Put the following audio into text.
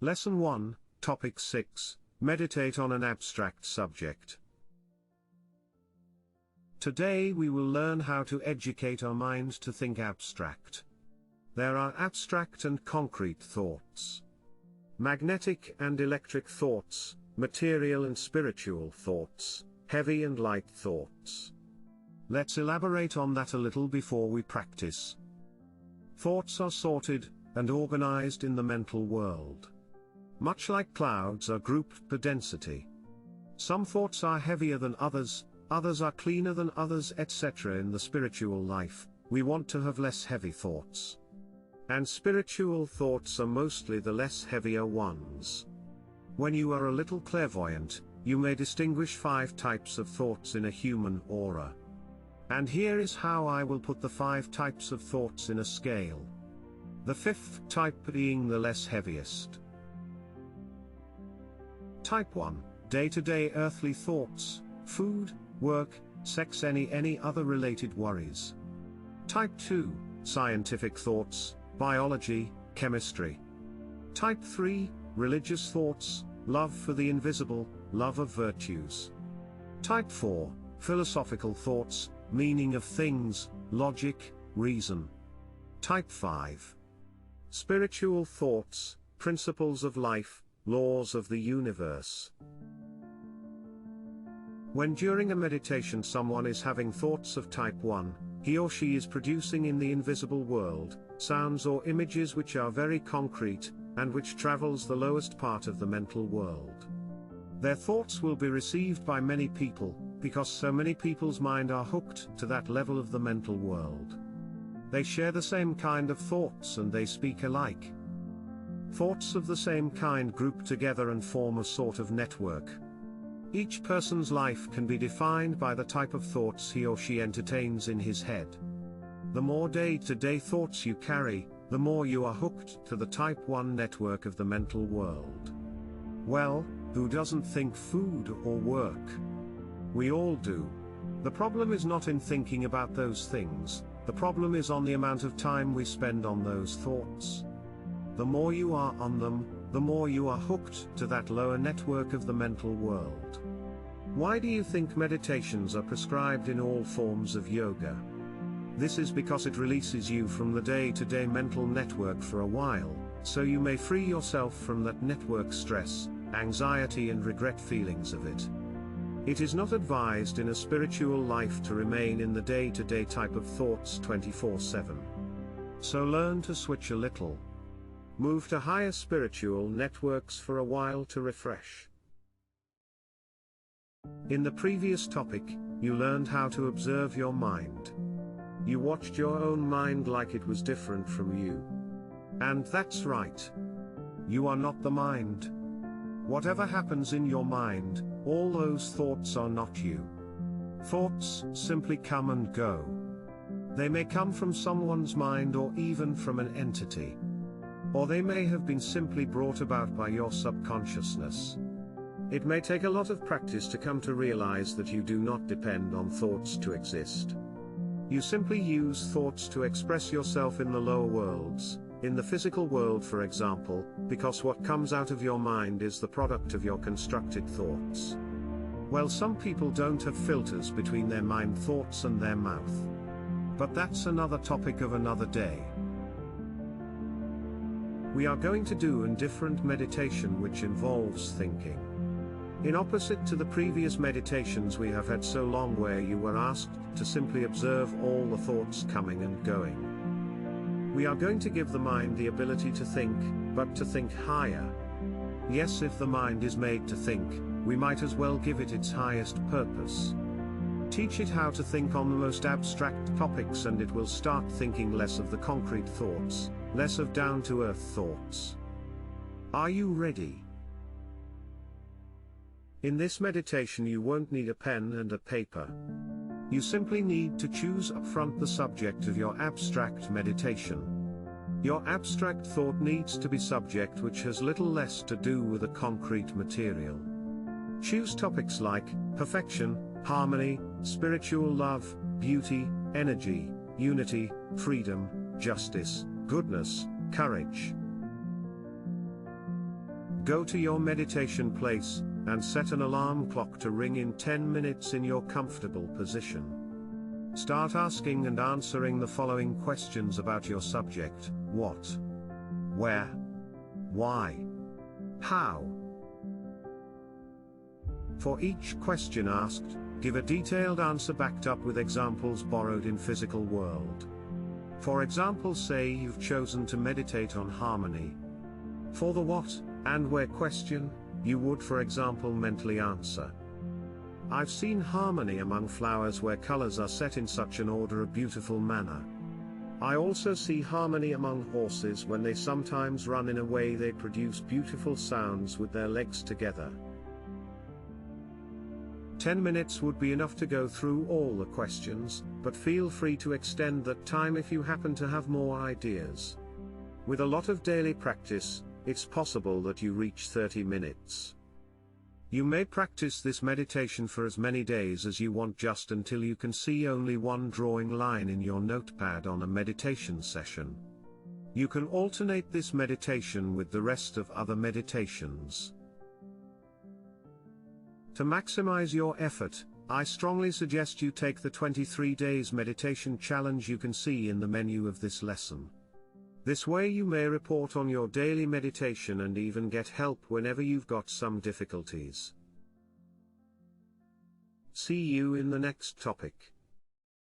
Lesson 1, Topic 6, Meditate on an abstract subject. Today we will learn how to educate our mind to think abstract. There are abstract and concrete thoughts, magnetic and electric thoughts, material and spiritual thoughts, heavy and light thoughts. Let's elaborate on that a little before we practice. Thoughts are sorted and organized in the mental world. Much like clouds are grouped per density. Some thoughts are heavier than others are cleaner than others, etc. In the spiritual life, we want to have less heavy thoughts. And spiritual thoughts are mostly the less heavier ones. When you are a little clairvoyant, you may distinguish 5 types of thoughts in a human aura. And here is how I will put the 5 types of thoughts in a scale. The 5th type being the less heaviest. Type 1, day-to-day earthly thoughts, food, work, sex, any other related worries. Type 2, scientific thoughts, biology, chemistry. Type 3, religious thoughts, love for the invisible, love of virtues. Type 4, philosophical thoughts, meaning of things, logic, reason. Type 5, spiritual thoughts, principles of life, laws of the universe. When during a meditation someone is having thoughts of type 1, he or she is producing in the invisible world, sounds or images which are very concrete, and which travels the lowest part of the mental world. Their thoughts will be received by many people, because so many people's mind are hooked to that level of the mental world. They share the same kind of thoughts and they speak alike. Thoughts of the same kind group together and form a sort of network. Each person's life can be defined by the type of thoughts he or she entertains in his head. The more day-to-day thoughts you carry, the more you are hooked to the type 1 network of the mental world. Well, who doesn't think food or work? We all do. The problem is not in thinking about those things, the problem is on the amount of time we spend on those thoughts. The more you are on them, the more you are hooked to that lower network of the mental world. Why do you think meditations are prescribed in all forms of yoga? This is because it releases you from the day-to-day mental network for a while, so you may free yourself from that network stress, anxiety and regret feelings of it. It is not advised in a spiritual life to remain in the day-to-day type of thoughts 24/7. So learn to switch a little. Move to higher spiritual networks for a while to refresh. In the previous topic, you learned how to observe your mind. You watched your own mind like it was different from you. And that's right. You are not the mind. Whatever happens in your mind, all those thoughts are not you. Thoughts simply come and go. They may come from someone's mind or even from an entity. Or they may have been simply brought about by your subconsciousness. It may take a lot of practice to come to realize that you do not depend on thoughts to exist. You simply use thoughts to express yourself in the lower worlds, in the physical world for example, because what comes out of your mind is the product of your constructed thoughts. Well, some people don't have filters between their mind thoughts and their mouth. But that's another topic of another day. We are going to do a different meditation which involves thinking. In opposite to the previous meditations we have had so long where you were asked to simply observe all the thoughts coming and going. We are going to give the mind the ability to think, but to think higher. Yes, if the mind is made to think, we might as well give it its highest purpose. Teach it how to think on the most abstract topics and it will start thinking less of the concrete thoughts, less of down-to-earth thoughts. Are you ready? In this meditation you won't need a pen and a paper. You simply need to choose upfront the subject of your abstract meditation. Your abstract thought needs to be subject which has little less to do with a concrete material. Choose topics like perfection, harmony, spiritual love, beauty, energy, unity, freedom, justice, goodness, courage. Go to your meditation place, and set an alarm clock to ring in 10 minutes in your comfortable position. Start asking and answering the following questions about your subject: what, where, why, how. For each question asked, give a detailed answer backed up with examples borrowed in physical world. For example, say you've chosen to meditate on harmony. For the what and where question, you would for example mentally answer, I've seen harmony among flowers where colors are set in such an order, a beautiful manner. I also see harmony among horses when they sometimes run in a way they produce beautiful sounds with their legs together. 10 minutes would be enough to go through all the questions, but feel free to extend that time if you happen to have more ideas. With a lot of daily practice, it's possible that you reach 30 minutes. You may practice this meditation for as many days as you want, just until you can see only one drawing line in your notepad on a meditation session. You can alternate this meditation with the rest of other meditations. To maximize your effort, I strongly suggest you take the 23 days meditation challenge you can see in the menu of this lesson. This way you may report on your daily meditation and even get help whenever you've got some difficulties. See you in the next topic.